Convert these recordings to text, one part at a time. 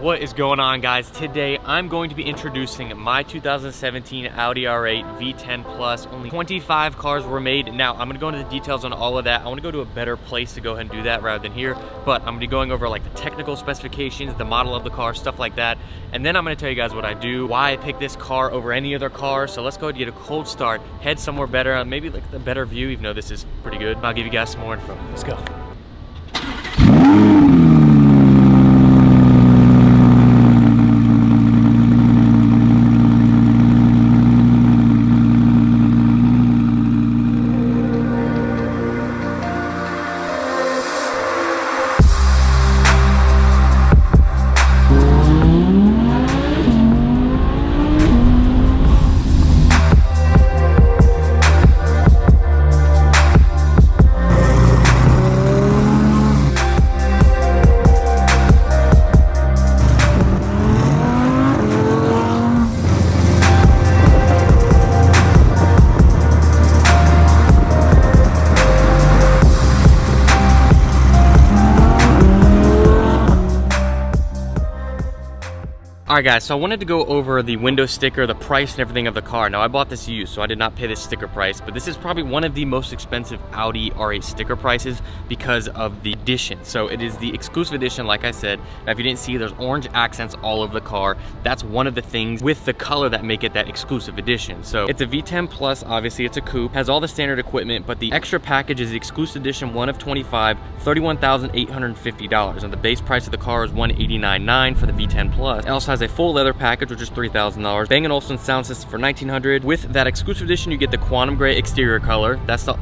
What is going on, guys? Today I'm going to be introducing my 2017 Audi R8 V10 Plus. Only 25 cars were made. Now I'm going to go into the details on all of that. I want to go to a better place to go ahead and do that rather than here, but I'm going to be going over like the technical specifications, the model of the car, stuff like that, and then I'm going to tell you guys what I do, why I picked this car over any other car. So let's go ahead and get a cold start, head somewhere better, maybe like a better view, even though this is pretty good. I'll give you guys some more info. Let's go. Alright guys, so I wanted to go over the window sticker, the price and everything of the car. Now I bought this used, so I did not pay this sticker price, but this is probably one of the most expensive Audi R8 sticker prices because of the edition. So it is the exclusive edition, like I said. Now if you didn't see, there's orange accents all over the car. That's one of the things with the color that make it that exclusive edition. So it's a V10 Plus, obviously it's a coupe, has all the standard equipment, but the extra package is the exclusive edition 1 of 25, $31,850. And the base price of the car is $189,900 for the V10 Plus. It also has a full leather package, which is $3,000. Bang & Olufsen sound system for $1,900. With that exclusive edition, you get the quantum gray exterior color.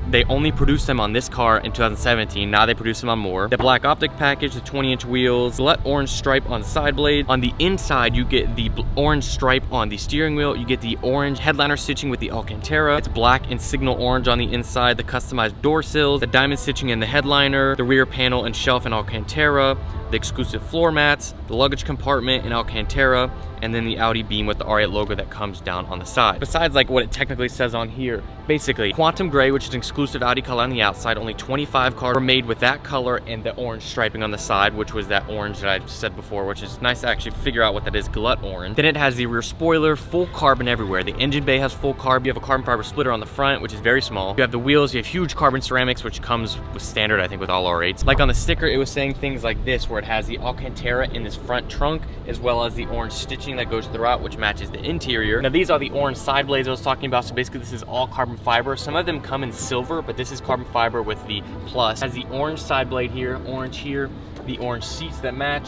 They only produced them on this car in 2017. Now they produce them on more. The black optic package, the 20-inch wheels, let orange stripe on the side blade. On the inside, you get the orange stripe on the steering wheel. You get the orange headliner stitching with the Alcantara. It's black and signal orange on the inside. The customized door sills, the diamond stitching in the headliner, the rear panel and shelf in Alcantara, the exclusive floor mats, the luggage compartment in Alcantara, and then the Audi beam with the R8 logo that comes down on the side. Besides like what it technically says on here, basically quantum gray, which is an exclusive Audi color on the outside. Only 25 cars were made with that color and the orange striping on the side, which was that orange that I said before, which is nice to actually figure out what that is, glut orange. Then it has the rear spoiler, full carbon everywhere. The engine bay has full carbon. You have a carbon fiber splitter on the front, which is very small. You have the wheels, you have huge carbon ceramics, which comes with standard, I think, with all R8s. Like on the sticker, it was saying things like this, where it has the Alcantara in this front trunk, as well as the orange stitching that goes throughout, which matches the interior. Now these are the orange side blades I was talking about. So basically this is all carbon fiber. Some of them come in silver, but this is carbon fiber with the plus. It has the orange side blade here, orange here, the orange seats that match.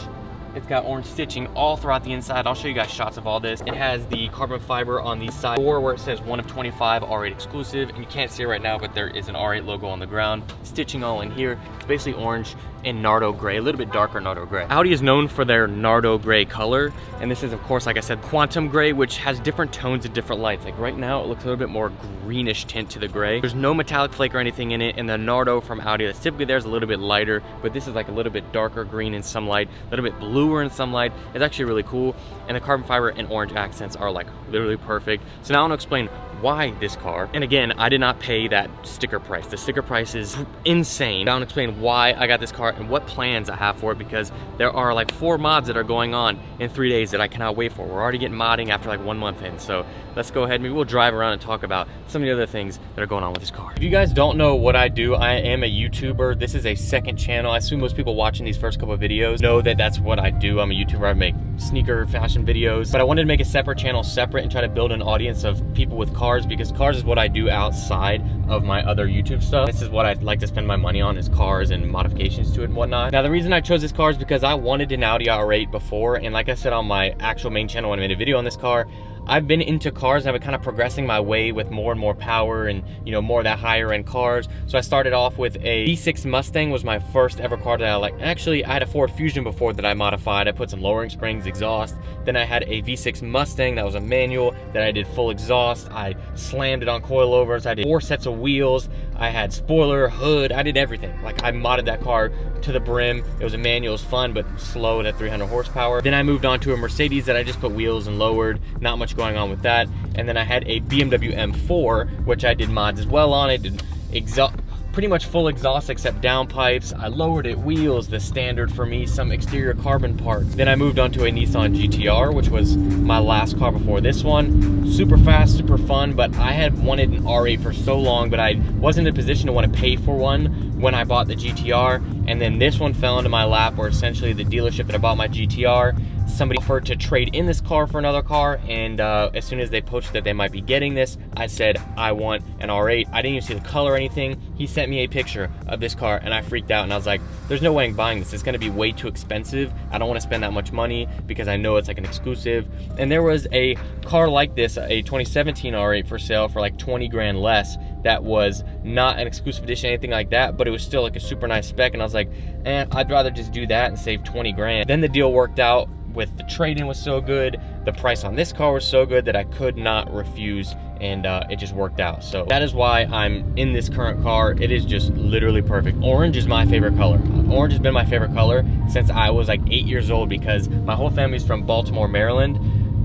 It's got orange stitching all throughout the inside. I'll show you guys shots of all this. It has the carbon fiber on the side door where it says 1 of 25 R8 exclusive, and you can't see it right now, but there is an R8 logo on the ground. Stitching all in here. It's basically orange and Nardo gray, a little bit darker Nardo gray. Audi is known for their Nardo gray color, and this is of course, like I said, quantum gray, which has different tones at different lights. Like right now it looks a little bit more greenish tint to the gray. There's no metallic flake or anything in it, and the Nardo from Audi that's typically there is a little bit lighter, but this is like a little bit darker green in some light, a little bit bluer in some light. It's actually really cool, and the carbon fiber and orange accents are like literally perfect. So now I want to explain why this car. And again, I did not pay that sticker price. The sticker price is insane. I want to explain why I got this car and what plans I have for it, because there are like 4 mods that are going on in 3 days that I cannot wait for. We're already getting modding after like 1 month in. So let's go ahead, maybe we'll drive around and talk about some of the other things that are going on with this car. If you guys don't know what I do, I am a YouTuber. This is a second channel. I assume most people watching these first couple of videos know that that's what I do. I'm a YouTuber. I make sneaker fashion videos, but I wanted to make a separate channel separate and try to build an audience of people with cars, because cars is what I do outside of my other YouTube stuff. This is what I like to spend my money on, is cars and modifications to it and whatnot. Now the reason I chose this car is because I wanted an Audi R8 before, and like I said on my actual main channel when I made a video on this car, I've been into cars and I've been kind of progressing my way with more and more power and, you know, more of that higher end cars. So I started off with a V6 Mustang, was my first ever car that I like. Actually, I had a Ford Fusion before that I modified. I put some lowering springs, exhaust. Then I had a V6 Mustang that was a manual that I did full exhaust. I slammed it on coilovers. I did 4 sets of wheels. I had spoiler, hood, I did everything. Like I modded that car to the brim. It was a manual, it was fun, but slow at 300 horsepower. Then I moved on to a Mercedes that I just put wheels and lowered. Not much going on with that. And then I had a BMW M4, which I did mods as well on. I did exhaust. pretty much full exhaust except downpipes. I lowered it, wheels, the standard for me, some exterior carbon parts. Then I moved on to a Nissan GTR, which was my last car before this one. Super fast, super fun, but I had wanted an R8 for so long, but I wasn't in a position to want to pay for one when I bought the GTR. And then this one fell into my lap, where essentially the dealership that I bought my GTR, somebody offered to trade in this car for another car, and as soon as they posted that they might be getting this, I said I want an R8. I didn't even see the color or anything. He sent me a picture of this car and I freaked out, and I was like, there's no way I'm buying this. It's gonna be way too expensive. I don't wanna spend that much money because I know it's like an exclusive. And there was a car like this, a 2017 R8 for sale for like 20 grand less, that was not an exclusive edition, anything like that, but it was still like a super nice spec, and I was like, I'd rather just do that and save 20 grand. Then the deal worked out with the trade-in was so good, the price on this car was so good that I could not refuse, and it just worked out. So that is why I'm in this current car. It is just literally perfect. Orange is my favorite color. Orange has been my favorite color since I was like 8 years old, because my whole family's from Baltimore, Maryland,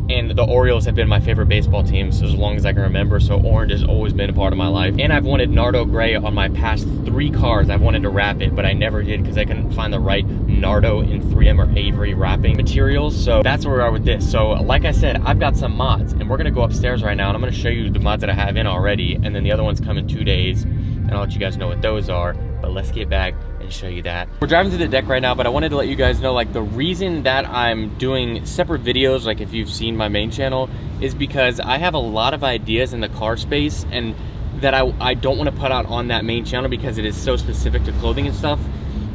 and the Orioles have been my favorite baseball team so as long as I can remember, so orange has always been a part of my life. And I've wanted Nardo Gray on my past 3 cars. I've wanted to wrap it, but I never did because I couldn't find the right Nardo in 3M or Avery wrapping materials, so that's where we are with this. So like I said, I've got some mods, and we're gonna go upstairs right now, and I'm gonna show you the mods that I have in already, and then the other ones come in 2 days, and I'll let you guys know what those are. But let's get back and show you that. We're driving to the deck right now, but I wanted to let you guys know, like, the reason that I'm doing separate videos, like if you've seen my main channel, is because I have a lot of ideas in the car space, and that I don't want to put out on that main channel because it is so specific to clothing and stuff.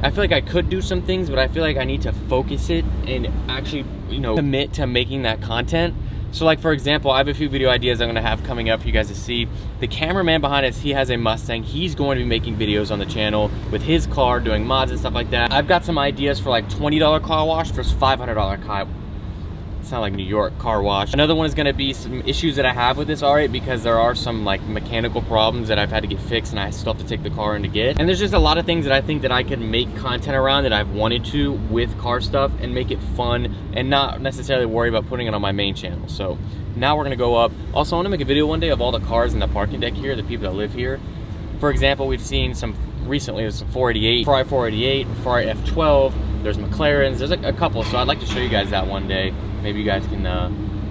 I feel like I could do some things, but I feel like I need to focus it and actually, you know, commit to making that content. So like, for example, I have a few video ideas I'm gonna have coming up for you guys to see. The cameraman behind us, he has a Mustang. He's going to be making videos on the channel with his car, doing mods and stuff like that. I've got some ideas for like $20 car wash versus $500 car. It's not like New York car wash. Another one is gonna be some issues that I have with this R8, because there are some like mechanical problems that I've had to get fixed, and I still have to take the car in to get. And there's just a lot of things that I think that I can make content around that I've wanted to with car stuff and make it fun and not necessarily worry about putting it on my main channel. So now we're gonna go up. Also, I wanna make a video one day of all the cars in the parking deck here, the people that live here. For example, we've seen some recently, there's some 488, Ferrari 488, Ferrari F12, there's McLarens, there's a couple, so I'd like to show you guys that one day. Maybe you guys can,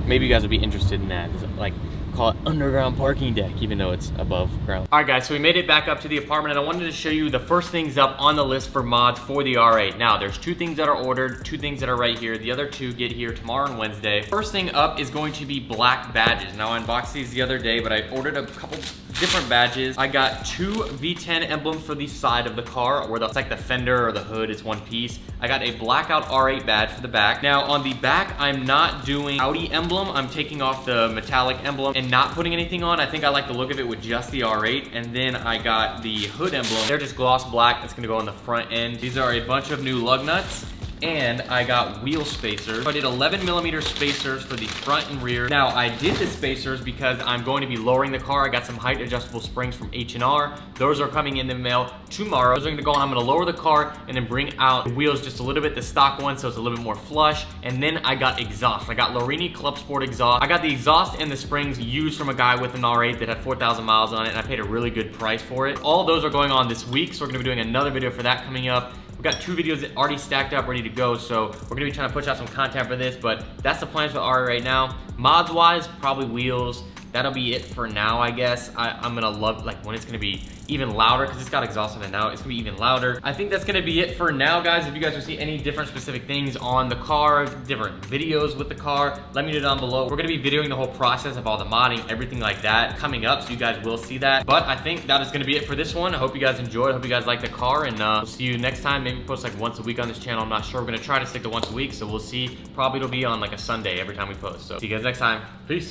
maybe you guys would be interested in that. Like, call it underground parking deck, even though it's above ground. All right, guys, so we made it back up to the apartment, and I wanted to show you the first things up on the list for mods for the R8. Now, there's 2 things that are ordered, 2 things that are right here. The other 2 get here tomorrow and Wednesday. First thing up is going to be black badges. Now, I unboxed these the other day, but I ordered a couple different badges. I got 2 V10 emblems for the side of the car, where it's like the fender or the hood is one piece. I got a blackout R8 badge for the back. Now, on the back, I'm not doing Audi emblem. I'm taking off the metallic emblem and not putting anything on. I think I like the look of it with just the R8. And then I got the hood emblem. They're just gloss black. That's gonna go on the front end. These are a bunch of new lug nuts. And I got wheel spacers. I did 11mm spacers for the front and rear. Now, I did the spacers because I'm going to be lowering the car. I got some height adjustable springs from H&R. Those are coming in the mail tomorrow. Those are gonna go on. I'm gonna lower the car and then bring out the wheels just a little bit, the stock one, so it's a little bit more flush. And then I got exhaust. I got Lorini Club Sport exhaust. I got the exhaust and the springs used from a guy with an R8 that had 4,000 miles on it, and I paid a really good price for it. All of those are going on this week, so we're gonna be doing another video for that coming up. We've got 2 videos that already stacked up, ready to go, so we're gonna be trying to push out some content for this, but that's the plans for R8 right now. Mods wise, probably wheels. That'll be it for now, I guess. I'm gonna love, like, when it's gonna be even louder, because it's got exhaust on it now, it's gonna be even louder. I think that's gonna be it for now, guys. If you guys will see any different specific things on the car, different videos with the car, let me know down below. We're gonna be videoing the whole process of all the modding, everything like that coming up, so you guys will see that. But I think that is gonna be it for this one. I hope you guys enjoyed, I hope you guys like the car, and we'll see you next time. Maybe post like once a week on this channel, I'm not sure. We're gonna try to stick to once a week, so we'll see. Probably it'll be on like a Sunday every time we post. So see you guys next time. Peace.